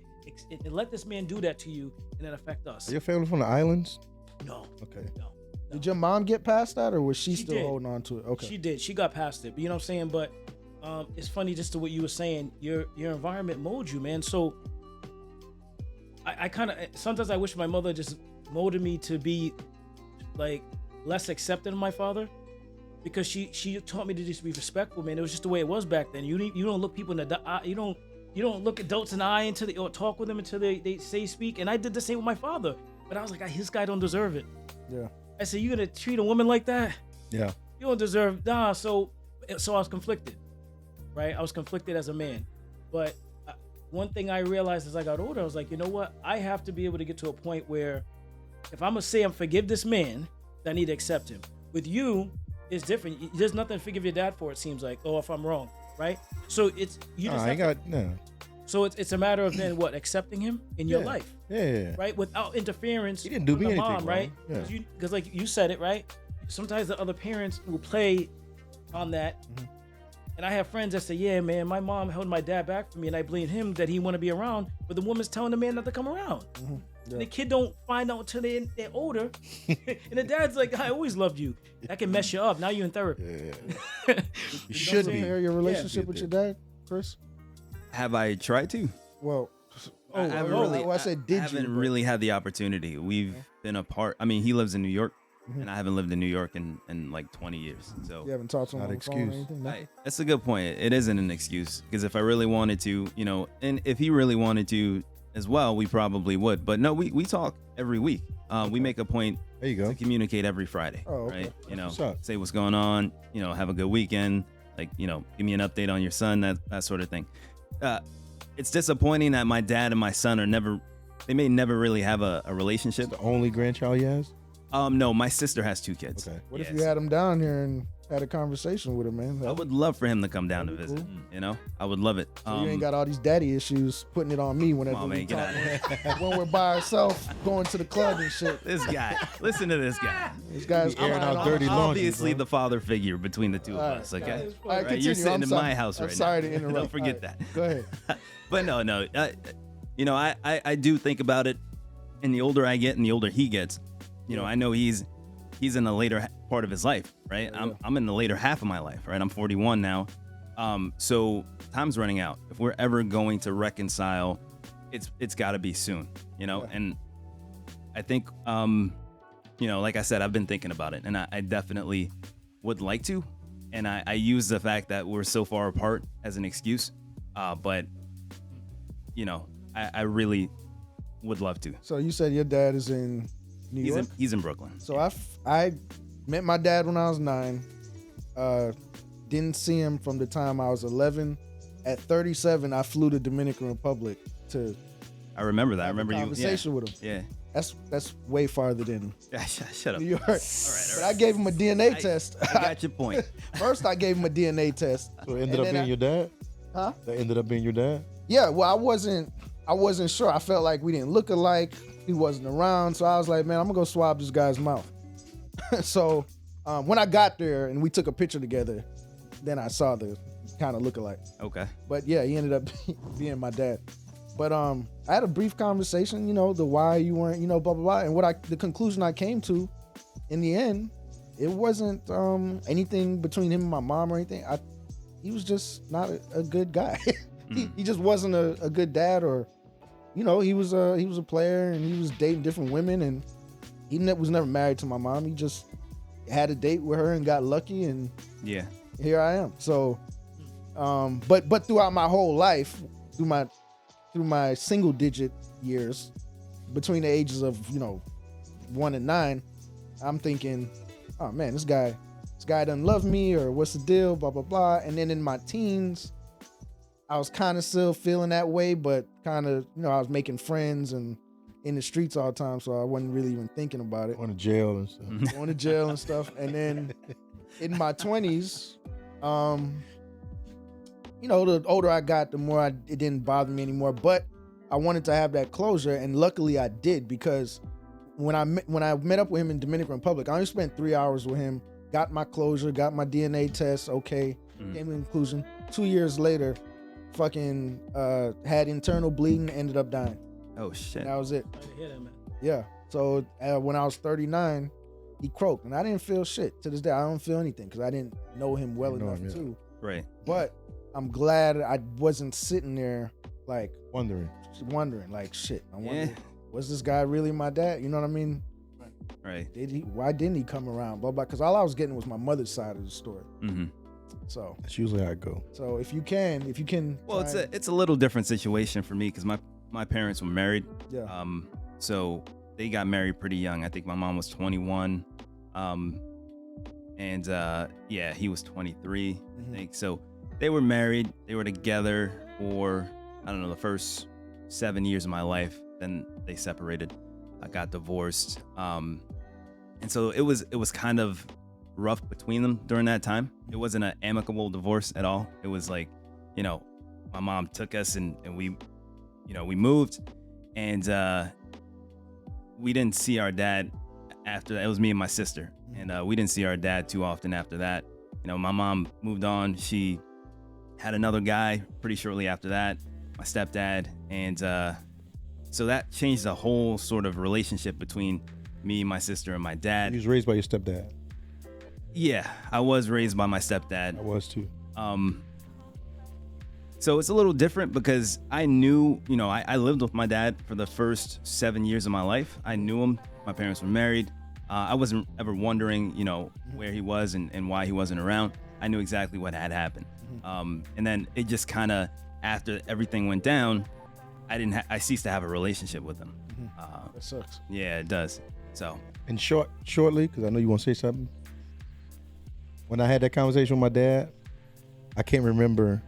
let this man do that to you and then affect us? Are your family from the islands? No. Okay. No. Did your mom get past that, or was she still did. holding on to it? Okay. She did. She got past it. But you know what I'm saying? But it's funny just to what you were saying. Your environment molds you, man. So I kind of sometimes I wish my mother just molded me to be like less accepting of my father, because she taught me to just be respectful, man. It was just the way it was back then. You don't look people in the eye. You don't look adults in the eye until or talk with them until they say speak. And I did the same with my father. But I was like, this guy don't deserve it. Yeah. I said, you gonna treat a woman like that? Yeah. You don't deserve. Nah. So I was conflicted, right? I was conflicted as a man. But one thing I realized as I got older, I was like, you know what? I have to be able to get to a point where if I'm gonna say I'm forgive this man, I need to accept him. With you, it's different. There's nothing to forgive your dad for, it seems like. Or if I'm wrong, right? So it's you just. I ain't got no. So it's a matter of then what, accepting him in your life, Yeah. right? Without interference. He didn't do from me the anything mom, right? wrong. Yeah. Because like you said it, right? Sometimes the other parents will play on that. And I have friends that say, yeah, man, my mom held my dad back from me and I blame him that he want to be around, but the woman's telling the man not to come around. And the kid don't find out until they're older. And the dad's like, I always loved you. That can mess you up. Now you're in therapy. You should be. Compare your relationship with your dad, Chris? Have I tried to? Well, I said, did you? haven't really had the opportunity. We've been apart. I mean, he lives in New York, and I haven't lived in New York in like 20 years. So You haven't talked to him Not on the phone or excuse. anything? No? that's a good point. It isn't an excuse because if I really wanted to, you know, and if he really wanted to as well, we probably would. But no, we talk every week. We make a point There you go. to communicate every Friday, Oh, okay. right? You know, what's up. say what's going on. You know, have a good weekend. Like, you know, give me an update on your son. That sort of thing. It's disappointing that my dad and my son they may never really have a relationship. The only grandchild he has? No, my sister has 2 kids. Okay. What if Yes. you had him down here and had a conversation with him, man? I would love for him to come down to visit. You know, I would love it. So you ain't got all these daddy issues putting it on me whenever Come on, we man, get talk. When we're by ourselves, going to the club and shit. this guy. Listen to this guy. This guy's Airing crying out all- dirty laundry, Obviously, bro. the father figure between the two of All right, us. Okay, All right, Right, continue. you're sitting I'm in sorry. my house I'm right sorry now. to interrupt. Don't forget All right, that. Go ahead. But no. You know, I do think about it. And the older I get, and the older he gets, you know, I know he's in the later part of his life, right? I'm in the later half of my life, right? I'm 41 now. So time's running out. If we're ever going to reconcile, it's got to be soon, you know. And I think, you know, like I said, I've been thinking about it, and I definitely would like to. And I use the fact that we're so far apart as an excuse, but you know, I really would love to. So you said your dad is in New York? He's in Brooklyn. So I met my dad when I was 9. Didn't see him from the time I was 11. At 37, I flew to Dominican Republic to I remember that. I have remember a you. conversation with him. Yeah. That's way farther than Yeah. Shut up. New York. All right. But I gave him a DNA test. I got your point. First, I gave him a DNA test. So it ended And up then being your dad? Huh? That ended up being your dad? Yeah, well, I wasn't sure. I felt like we didn't look alike. He wasn't around, so I was like, man, I'm gonna go swab this guy's mouth. So when I got there and we took a picture together, then I saw the kind of look alike. Okay. But yeah, he ended up being my dad. But I had a brief conversation, you know, the why you weren't, you know, blah blah blah, and the conclusion I came to, in the end, it wasn't anything between him and my mom or anything. He was just not a good guy. He just wasn't a good dad, or, you know, he was a player and he was dating different women, and he was never married to my mom. He just had a date with her and got lucky, and Yeah. here I am. So, but throughout my whole life, through my single digit years, between the ages of, you know, 1 and 9, I'm thinking, oh man, this guy doesn't love me, or what's the deal, blah blah blah. And then in my teens, I was kind of still feeling that way, but kind of, you know, I was making friends and in the streets all the time, so I wasn't really even thinking about it. Going to jail and stuff. Going to jail and stuff. And then in my 20s, you know, the older I got, the more it didn't bother me anymore. But I wanted to have that closure, and luckily I did, because when I met up with him in Dominican Republic, I only spent 3 hours with him, got my closure, got my DNA test, okay, came to the conclusion. 2 years later, fucking had internal bleeding, ended up dying. Oh shit. And that was it. Sorry to hear that, man. Yeah. So when I was 39, he croaked, and I didn't feel shit. To this day, I don't feel anything because I didn't know him well You know enough him, yeah. to. Right. But I'm glad I wasn't sitting there like Wondering. wondering, like, shit. I wonder, Yeah. was this guy really my dad? You know what I mean? Right. Why didn't he come around? Blah blah. Because all I was getting was my mother's side of the story. Mm-hmm. So That's usually how it go. if you can. Well, try it's a little different situation for me because my parents were married. Yeah. So they got married pretty young. I think my mom was 21. And yeah, he was 23, I think. So they were married. They were together for, I don't know, the first 7 years of my life. Then they separated. I got divorced. And so it was kind of rough between them during that time. It wasn't an amicable divorce at all. It was like, you know, my mom took us and we, we moved, and we didn't see our dad after that. It was me and my sister, and we didn't see our dad too often after that. My mom moved on. She had another guy pretty shortly after that, my stepdad, and so that changed the whole sort of relationship between me, my sister, and my dad. You was raised by your stepdad. Yeah, I was raised by my stepdad. I was too. So it's a little different because I knew, I lived with my dad for the first 7 years of my life. I knew him. My parents were married. I wasn't ever wondering, where he was and why he wasn't around. I knew exactly what had happened. And then it just kind of, after everything went down, I ceased to have a relationship with him. That sucks. Yeah, it does. So. And shortly, because I know you want to say something. When I had that conversation with my dad, I can't remember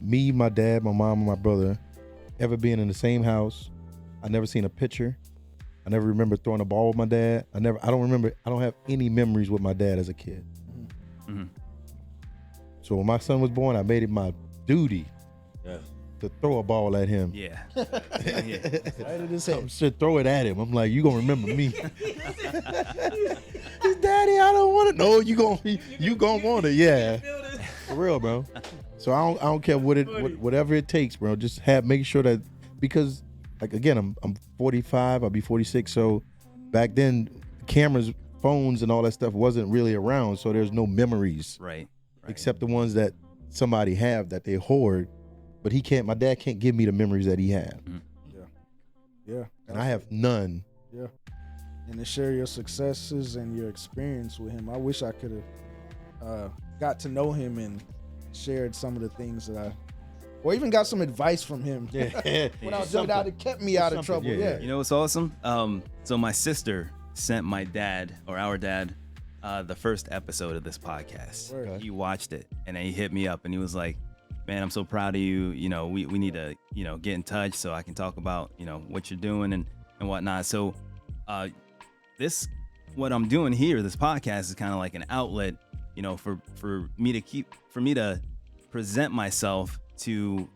me, my dad, my mom, and my brother ever being in the same house. I never seen a picture. I never remember throwing a ball with my dad. I don't have any memories with my dad as a kid. Mm-hmm. So when my son was born, I made it my duty to throw a ball at him. Yeah. Right at his head. Should throw it at him. I'm like, you gonna remember me. Daddy, I don't want it. No, you gonna want it. Yeah, for real, bro. So I don't care whatever it takes, bro. Just make sure that, because like again, I'm 45. I'll be 46. So back then, cameras, phones, and all that stuff wasn't really around. So there's no memories, Right. except the ones that somebody have that they hoard. But my dad can't give me the memories that he had. Yeah. And I have none. Yeah. And to share your successes and your experience with him. I wish I could have got to know him and shared some of the things or even got some advice from him. Yeah. Without it kept me out of trouble. Yeah. You know what's awesome? So my sister sent my dad, or our dad, the first episode of this podcast. Word. He watched it and then he hit me up and he was like, man, I'm so proud of you. We need to, get in touch so I can talk about, what you're doing and whatnot. So what I'm doing here, this podcast is kind of like an outlet, for me to present myself to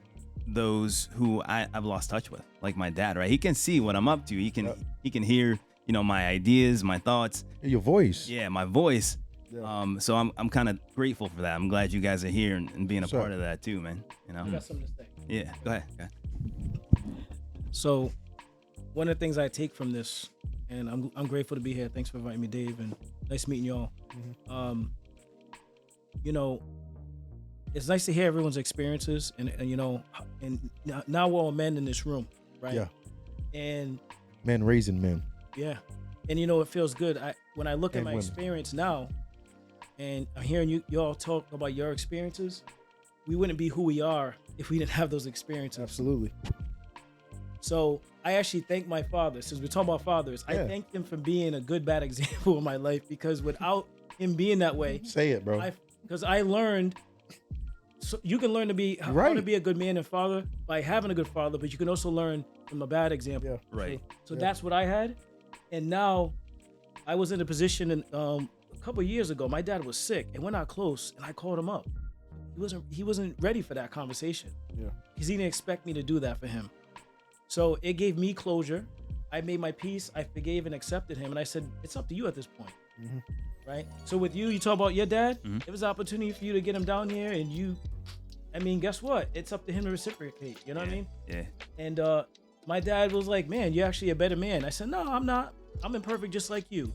those who I've lost touch with, like my dad, right? He can see what I'm up to. He can hear, my ideas, my thoughts. Your voice. Yeah, my voice. Yeah. So I'm kind of grateful for that. I'm glad you guys are here and being a part of that too, man. I got something to say. Yeah, go ahead. So, one of the things I take from this, and I'm grateful to be here. Thanks for inviting me, Dave, and nice meeting y'all. It's nice to hear everyone's experiences, and now we're all men in this room, right? Yeah. And Men raising men. yeah, and it feels good. When I look at And my women. experience now, and I'm hearing you all talk about your experiences, we wouldn't be who we are if we didn't have those experiences. Absolutely. So I actually thank my father. Since we're talking about fathers, I Yeah. thank him for being a good, bad example in my life, because without him being that way, Say it, bro. because I learned, so you can learn to be how Right. to be a good man and father by having a good father, but you can also learn from a bad example. Yeah. Right. So that's what I had, and now I was in a position a couple of years ago. My dad was sick, and we're not close, and I called him up. He wasn't ready for that conversation. Yeah. Because he didn't expect me to do that for him. So it gave me closure. I made my peace. I forgave and accepted him, and I said, "It's up to you at this point." Right. So with you talk about your dad. It was an opportunity for you to get him down here, and guess what? It's up to him to reciprocate. You know what I mean? Yeah. And my dad was like, "Man, you're actually a better man." I said, "No, I'm not. I'm imperfect just like you.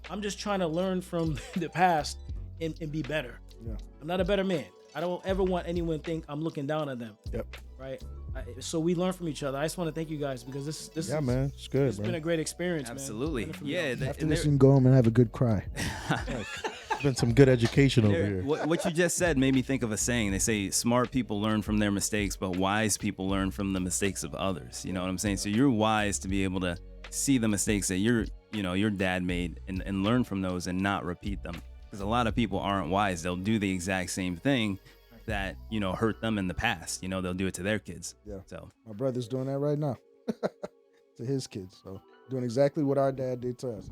I'm just trying to learn from the past and be better. Yeah. I'm not a better man. I don't ever want anyone to think I'm looking down on them." Yep. Right. So we learn from each other. I just want to thank you guys, because this Yeah, is, man. It's good, it's bro. been a great experience, Absolutely. man. Yeah. After this, you can go home and have a good cry. It's been some good education over here. What you just said made me think of a saying. They say smart people learn from their mistakes, but wise people learn from the mistakes of others. You know what I'm saying? So you're wise to be able to see the mistakes that your dad made and learn from those and not repeat them. Because a lot of people aren't wise. They'll do the exact same thing that, hurt them in the past. They'll do it to their kids. Yeah. So My brother's doing that right now to his kids. So doing exactly what our dad did to us.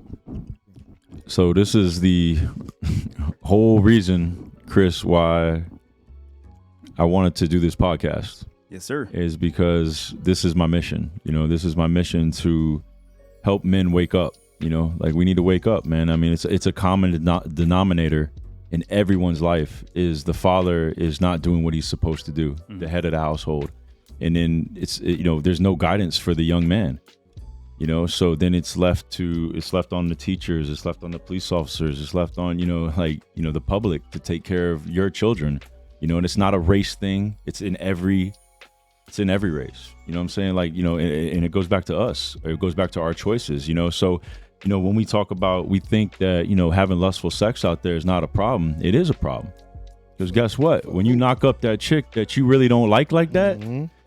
So this is the whole reason, Chris, why I wanted to do this podcast Yes, sir. is because this is my mission. This is my mission to help men wake up. Like we need to wake up, man. I mean, it's a common denominator in everyone's life is the father is not doing what he's supposed to do, the head of the household. And then there's no guidance for the young man. So then it's left on the teachers, it's left on the police officers, it's left on, the public to take care of your children, and it's not a race thing. It's in every race. You know what I'm saying? Like, and it goes back to us, or it goes back to our choices, So, when we talk about, we think that, having lustful sex out there is not a problem. It is a problem. Because guess what? When you knock up that chick that you really don't like that,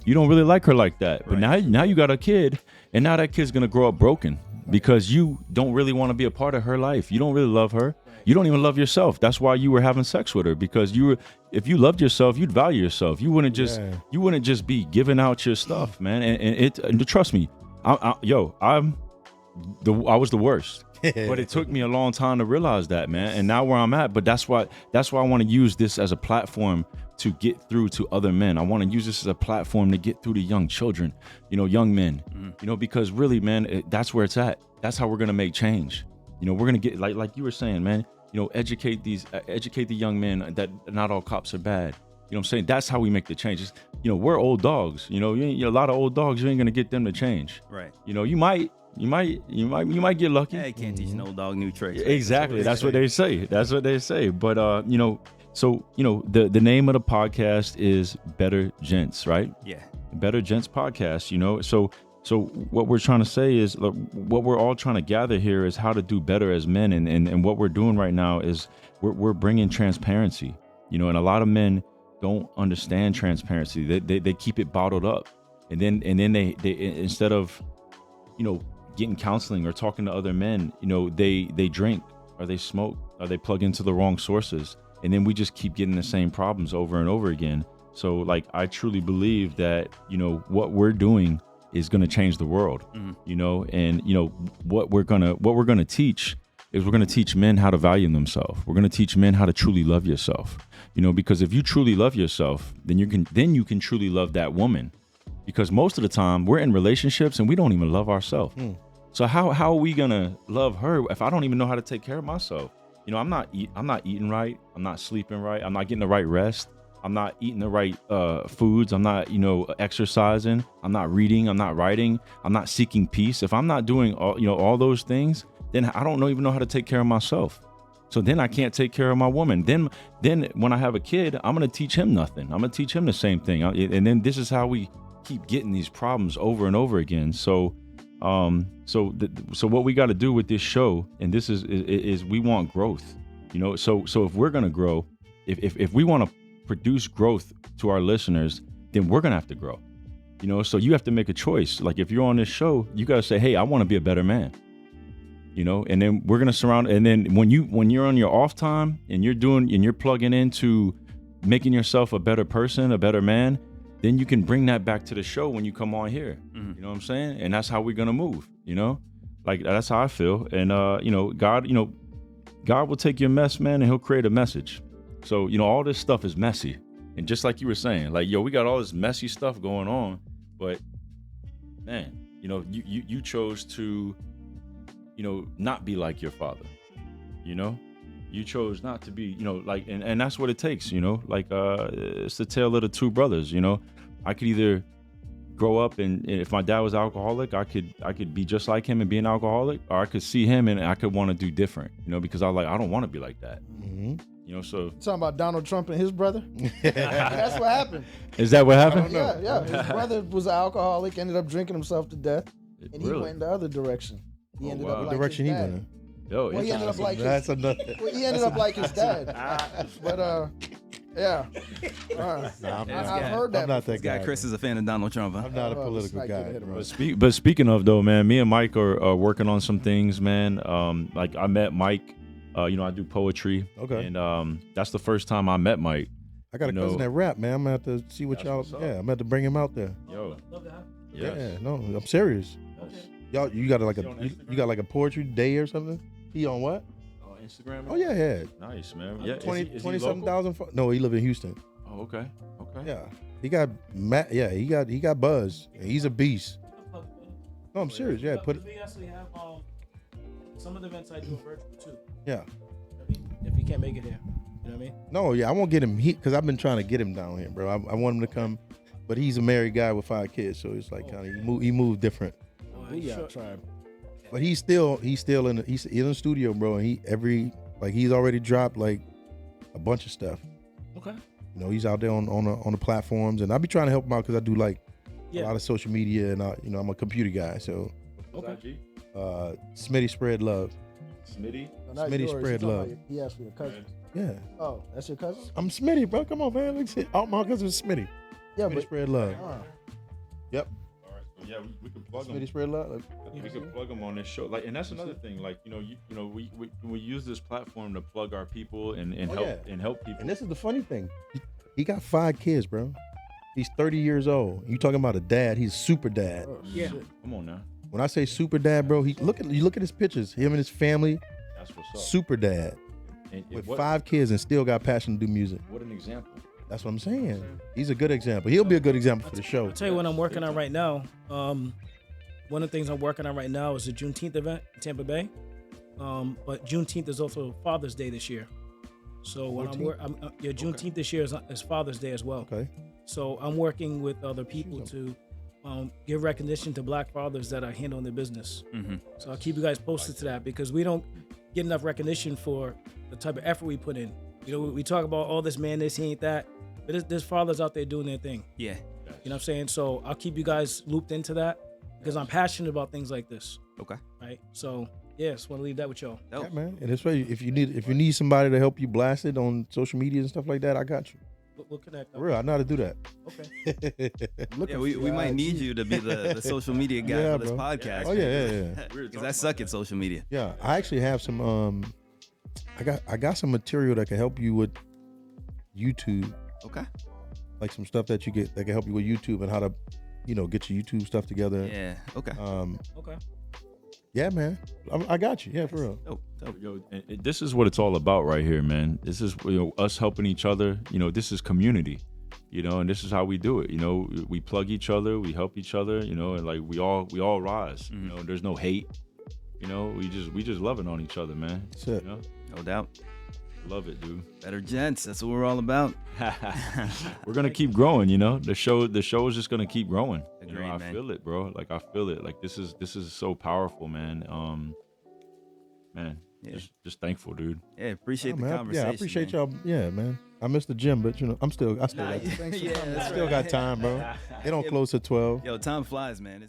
you don't really like her like that. But now you got a kid, and now that kid's going to grow up broken because you don't really want to be a part of her life. You don't really love her. You don't even love yourself. That's why you were having sex with her, because if you loved yourself, you'd value yourself. You wouldn't just be giving out your stuff, man. And trust me, I was the worst. But it took me a long time to realize that, man. And now where I'm at, but that's why I want to use this as a platform to get through to other men. I want to use this as a platform to get through to young children, young men, because really, man, that's where it's at. That's how we're going to make change. We're going to get, like you were saying, man, educate the young men that not all cops are bad. You know what I'm saying? That's how we make the changes. We're old dogs, a lot of old dogs, you ain't going to get them to change. Right. You might get lucky. Yeah, you can't teach an old dog new tricks. Exactly. That's what they say. But the name of the podcast is Better Gents, right? Yeah. Better Gents podcast, So what we're trying to say is, look, what we're all trying to gather here is how to do better as men, and what we're doing right now is we're bringing transparency, and a lot of men don't understand transparency. They keep it bottled up, and then they instead of getting counseling or talking to other men, they drink or they smoke or they plug into the wrong sources, and then we just keep getting the same problems over and over again. So like, I truly believe that what we're doing is going to change the world. And what we're going to teach is we're going to teach men how to value themselves. We're going to teach men how to truly love yourself. Because if you truly love yourself, then you can truly love that woman. Because most of the time we're in relationships and we don't even love ourselves. So how are we gonna love her if I don't even know how to take care of myself? I'm not eating right. I'm not sleeping right. I'm not getting the right rest. I'm not eating the right foods. I'm not exercising. I'm not reading. I'm not writing. I'm not seeking peace. If I'm not doing all those things, then I don't even know how to take care of myself. So then I can't take care of my woman. Then when I have a kid, I'm gonna teach him nothing. I'm gonna teach him the same thing. And then this is how we keep getting these problems over and over again. So what we got to do with this show, and this is we want growth, so if we're going to grow, if we want to produce growth to our listeners, then we're going to have to grow, so you have to make a choice. Like if you're on this show, you got to say, hey, I want to be a better man, and then we're going to surround. And then when you're on your off time and you're plugging into making yourself a better person, a better man, then you can bring that back to the show when you come on here. You know what I'm saying? And that's how we're gonna move, like that's how I feel. And God will take your mess, man, and he'll create a message. So all this stuff is messy, and just like you were saying, like, we got all this messy stuff going on, but man, you chose to not be like your father. You chose not to be, and that's what it takes, it's the tale of the two brothers. I could either grow up and if my dad was alcoholic, I could be just like him and be an alcoholic, or I could see him and I could want to do different, because I don't want to be like that. So talking about Donald Trump and his brother. That's what happened. Is that what happened? Yeah. His brother was an alcoholic, ended up drinking himself to death, and he Really? went in the other direction. He ended up like Direction his he dad. went in. Yo, Well, he ended up like That's another. he ended up like his dad. But yeah. I've heard that. I'm not that This guy guy. Chris is a fan of Donald Trump. Huh? I'm not a Oh, political it's guy. like Bro. But speaking of though, man, me and Mike are working on some things, man. Like I met Mike. I do poetry. Okay. And that's the first time I met Mike. I got a cousin that rap, man. I'm gonna have to see what That's y'all. what's up. Yeah, I'm gonna have to bring him out there. Yo. Love to have you. Yes. Yeah, no, I'm serious. Okay. Y'all, you got like Is he on you got like a poetry day or something? He on what? Instagram. Oh yeah. Nice, man. Yeah, Yeah. 20 is he 27 local? thousand. No, he live in Houston. Oh, okay. Yeah, he got he got buzz. He's a beast. No, I'm serious. Yeah, put it. We actually have some of the events I do are virtual too. Yeah. If he can't make it here, you know what I mean? No, yeah, I won't get him because I've been trying to get him down here, bro. I want him to come, but he's a married guy with 5 kids, so it's like kind of he moved different. We got tribe. But he's still in the studio, bro, and he's already dropped like a bunch of stuff. Okay. You know, he's out there on the platforms, and I'll be trying to help him out because I do like a lot of social media, and I'm a computer guy, so. Okay. Smitty spread love. Smitty? No, Smitty spread love. He asked for your cousin. Yeah. Oh, that's your cousin? I'm Smitty, bro. Come on, man. Let's see. Oh, my cousin is Smitty. Yeah, Smitty but spread love. Yep. All right. So yeah, we can plug Smitty them. spread love. We could plug them on this show. Like, and that's another thing. Like, we use this platform to plug our people and help people. And this is the funny thing. He got 5 kids, bro. He's 30 years old. You talking about a dad? He's super dad. Oh, Yeah. shit. Come on now. When I say super dad, bro, you look at his pictures. Him and his family, That's what's up. super dad And with what, 5 kids and still got passion to do music. What an example. That's what I'm saying. He's a good example. He'll be a good example for the show. I'll tell you what I'm working on right now. One of the things I'm working on right now is the Juneteenth event in Tampa Bay. But Juneteenth is also Father's Day this year. So when Juneteenth this year is Father's Day as well. Okay. So I'm working with other people to give recognition to Black fathers that are handling their business. Mm-hmm. So I'll keep you guys posted to that because we don't get enough recognition for the type of effort we put in. You know, we talk about all this man, this, he ain't that, but there's fathers out there doing their thing. Yeah. You know what I'm saying? So I'll keep you guys looped into that because I'm passionate about things like this. Okay. Right? So yes, want to leave that with y'all. Dope. Yeah, man. And especially if you need somebody to help you blast it on social media and stuff like that, I got you. We'll connect. For real, I know how to do that. Okay. Yeah, we might need you to be the social media guy Yeah, for this bro. podcast. Oh yeah. Because I suck at social media. Yeah, I actually have some. I got some material that can help you with YouTube, Okay. like some stuff that can help you with YouTube and how to, get your YouTube stuff together. Yeah. Okay. Okay. Yeah, man, I got you. Yeah, for real. Dope. Yo, and this is what it's all about right here, man. This is us helping each other. This is community. And this is how we do it. We plug each other, we help each other. And like we all rise. Mm-hmm. There's no hate. We just loving on each other, man. That's it. No doubt. Love it, dude. Better gents. That's what we're all about. We're gonna keep growing. The show is just gonna keep growing. Agreed, I man. feel it, bro. Like I feel it. Like this is so powerful, man. Man, Yeah. just thankful, dude. Yeah. Appreciate the man, conversation. I appreciate man. y'all. Yeah, man. I missed the gym, but I still got Thanks for Yeah, coming. that's still got time, bro. They don't close at 12. Yo, time flies, man. It's